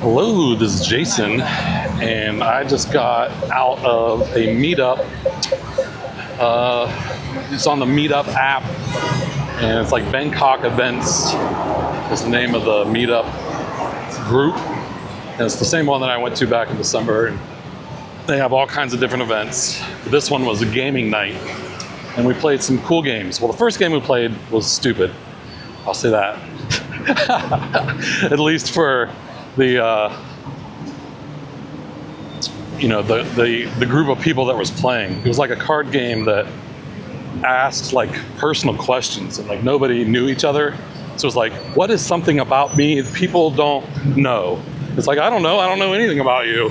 Hello, this is Jason, and I just got out of a meetup. It's on the Meetup app, and it's like Bangkok Events is the name of the meetup group. And it's the same one that I went to back in December. And they have all kinds of different events. This one was a gaming night, and we played some cool games. Well, the first game we played was stupid. I'll say that. At least for the the group of people that was playing. It was like a card game that asked like personal questions, and like nobody knew each other. So it's like, what is something about me that people don't know? It's like, I don't know anything about you.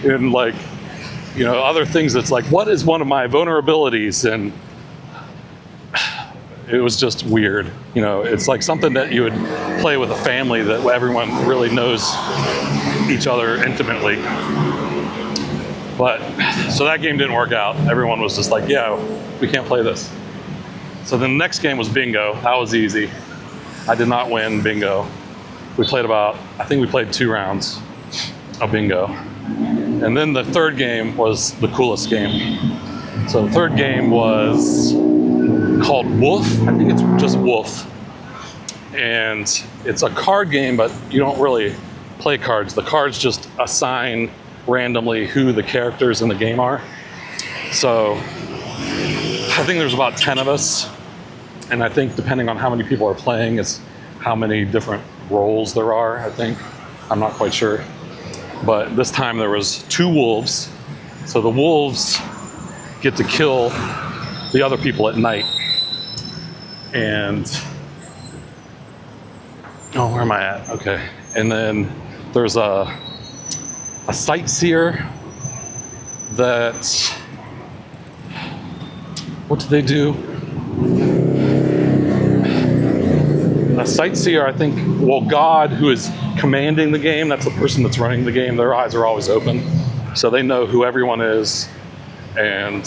And like, other things that's like, what is one of my vulnerabilities? And it was just weird. It's like something that you would play with a family that everyone really knows each other intimately. But so that game didn't work out. Everyone was just like, yeah, we can't play this. So the next game was bingo. That was easy. I did not win bingo. I think we played 2 rounds of bingo. And then the third game was the coolest game. So the third game was called Wolf. I think it's just Wolf. And it's a card game, but you don't really play cards. The cards just assign randomly who the characters in the game are. So I think there's about 10 of us. And I think depending on how many people are playing, it's how many different roles there are, I think. I'm not quite sure. But this time there was 2 wolves. So the wolves get to kill the other people at night. And, where am I at? Okay. And then there's a sightseer that, what do they do? A sightseer, I think, God, who is commanding the game, that's the person that's running the game, their eyes are always open. So they know who everyone is, and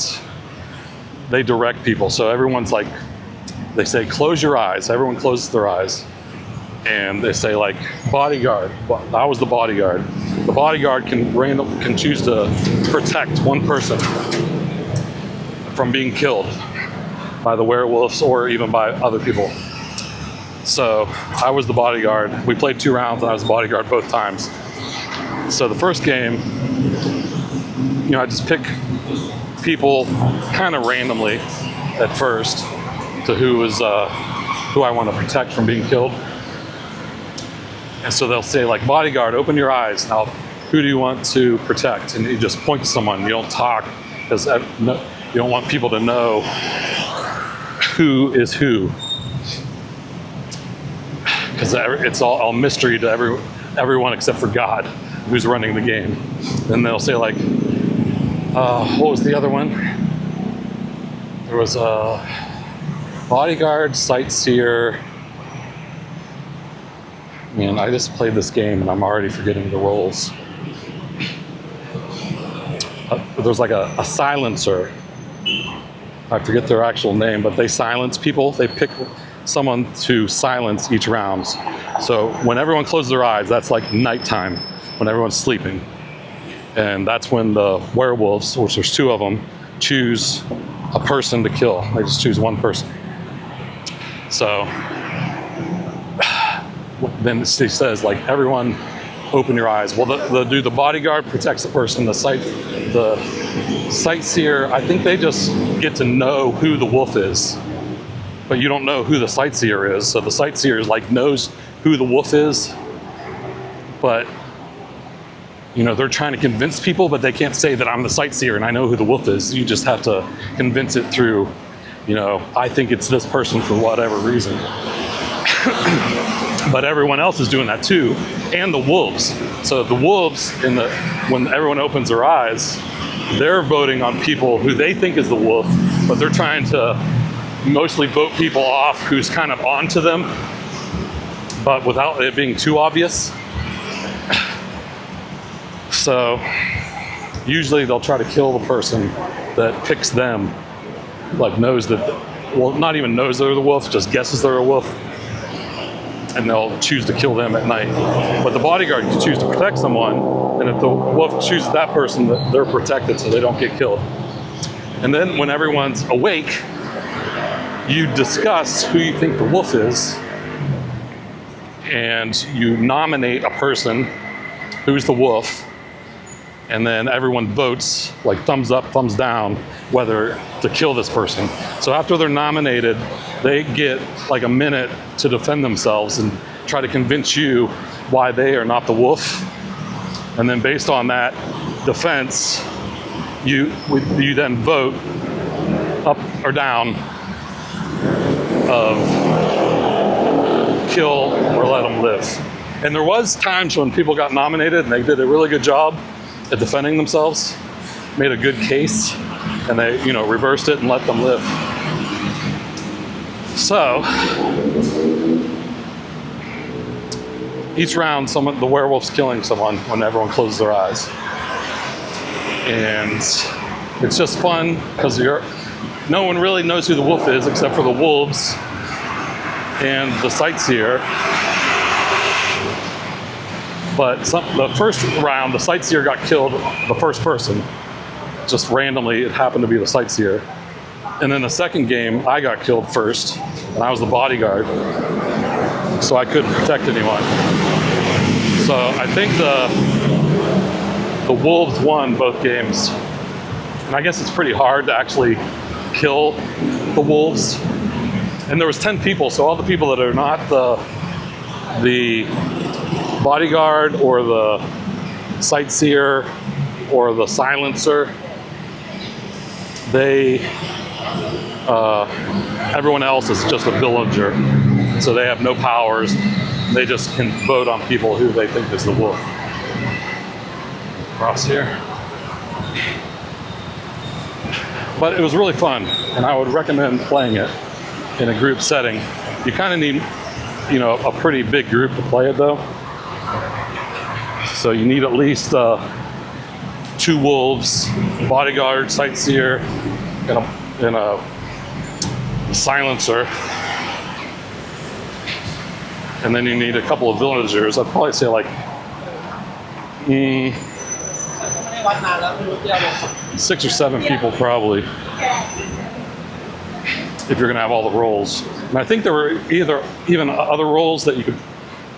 they direct people. So everyone's like, they say, close your eyes. Everyone closes their eyes. And they say, like, bodyguard. I was the bodyguard. The bodyguard can choose to protect one person from being killed by the werewolves or even by other people. So I was the bodyguard. We played 2 rounds, and I was the bodyguard both times. So the first game, I just pick people kind of randomly at first to who I want to protect from being killed. And so they'll say, like, bodyguard, open your eyes. Now, who do you want to protect? And you just point to someone. You don't talk, because you don't want people to know who is who. Because it's all mystery to everyone except for God, who's running the game. And they'll say, like, what was the other one? There was a bodyguard, sightseer. Man, I just played this game and I'm already forgetting the roles. There's like a silencer. I forget their actual name, but they silence people. They pick someone to silence each round. So when everyone closes their eyes, that's like nighttime, when everyone's sleeping. And that's when the werewolves, which there's 2 of them, choose a person to kill. They just choose one person. So then he says, like, everyone open your eyes. Well, the bodyguard protects the person. The sightseer, I think they just get to know who the wolf is, but you don't know who the sightseer is. So the sightseer is like knows who the wolf is, but they're trying to convince people, but they can't say that I'm the sightseer and I know who the wolf is. You just have to convince it through, I think it's this person for whatever reason. But everyone else is doing that too, and the wolves. So the wolves, when everyone opens their eyes, they're voting on people who they think is the wolf, but they're trying to mostly vote people off who's kind of onto them, but without it being too obvious. So usually they'll try to kill the person that picks them, like knows that, well, not even knows they're the wolf, just guesses they're a wolf. and they'll choose to kill them at night. But the bodyguard can choose to protect someone, and if the wolf chooses that person, they're protected so they don't get killed. And then when everyone's awake, you discuss who you think the wolf is, and you nominate a person who's the wolf, and then everyone votes, like thumbs up, thumbs down, whether to kill this person. So after they're nominated, they get like a minute to defend themselves and try to convince you why they are not the wolf. And then based on that defense, you then vote up or down of kill or let them live. And there was times when people got nominated and they did a really good job at defending themselves, made a good case, and they, you know, reversed it and let them live. So each round, the werewolf's killing someone when everyone closes their eyes, and it's just fun because no one really knows who the wolf is except for the wolves and the sightseer. But the first round, the sightseer got killed, the first person. Just randomly, it happened to be the sightseer. And then the second game, I got killed first, and I was the bodyguard, so I couldn't protect anyone. So I think the wolves won both games. And I guess it's pretty hard to actually kill the wolves. And there was 10 people, so all the people that are not the bodyguard or the sightseer or the silencer, everyone else is just a villager, so they have no powers. They just can vote on people who they think is the wolf. Cross here. But it was really fun, and I would recommend playing it in a group setting. You kind of need, you know, a pretty big group to play it though. So you need at least 2 wolves, bodyguard, sightseer, and a silencer. And then you need a couple of villagers. I'd probably say like 6 or 7 people probably, if you're gonna have all the roles. And I think there were even other roles that you could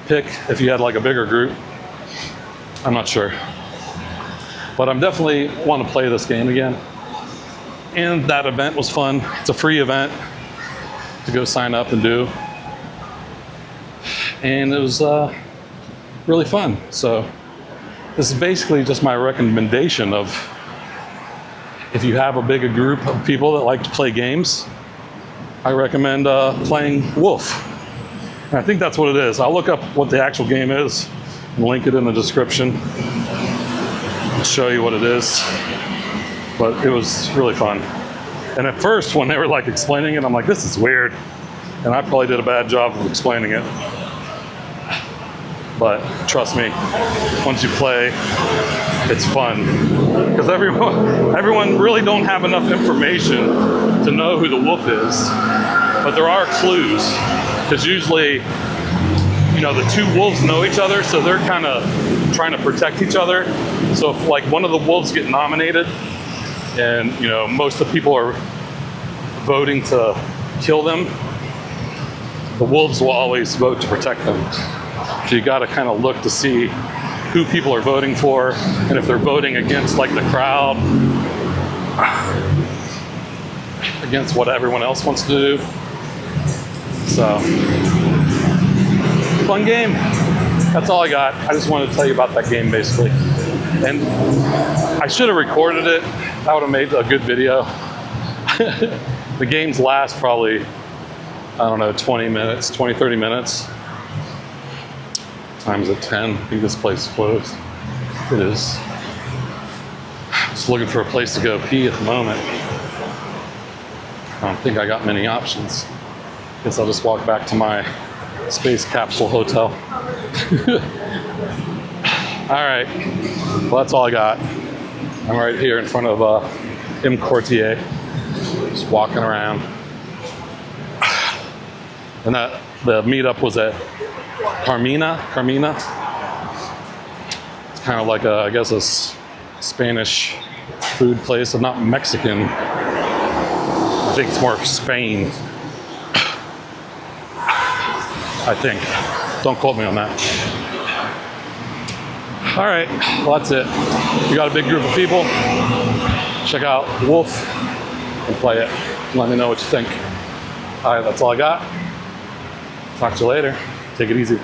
pick if you had like a bigger group. I'm not sure. But I'm definitely want to play this game again. And that event was fun. It's a free event to go sign up and do. And it was really fun. So this is basically just my recommendation of, if you have a bigger group of people that like to play games, I recommend playing Wolf. And I think that's what it is. I'll look up what the actual game is and link it in the description. I'll show you what it is. But it was really fun. And at first, when they were like explaining it, I'm like, this is weird. And I probably did a bad job of explaining it. But trust me, once you play, it's fun. Because everyone really don't have enough information to know who the wolf is. But there are clues. Because usually, you know, the 2 wolves know each other, so they're kind of trying to protect each other. So if like one of the wolves get nominated, and you know, most of the people are voting to kill them, the wolves will always vote to protect them. So you got to kind of look to see who people are voting for, and if they're voting against like the crowd, against what everyone else wants to do. So, fun game. That's all I got. I just wanted to tell you about that game basically. And I should have recorded it. That would have made a good video. The games last probably, I don't know, 20 minutes, 20, 30 minutes. Time's at 10. I think this place is closed. It is. Just looking for a place to go pee at the moment. I don't think I got many options. Guess I'll just walk back to my space capsule hotel. All right. Well, that's all I got. I'm right here in front of M. Courtier, just walking around. And the meetup was at Carmina. It's kind of like I guess a Spanish food place, and not Mexican. I think it's more Spain. I think. Don't quote me on that. All right, well, that's it. You got a big group of people. Check out Wolf and play it. Let me know what you think. All right, that's all I got. Talk to you later. Take it easy.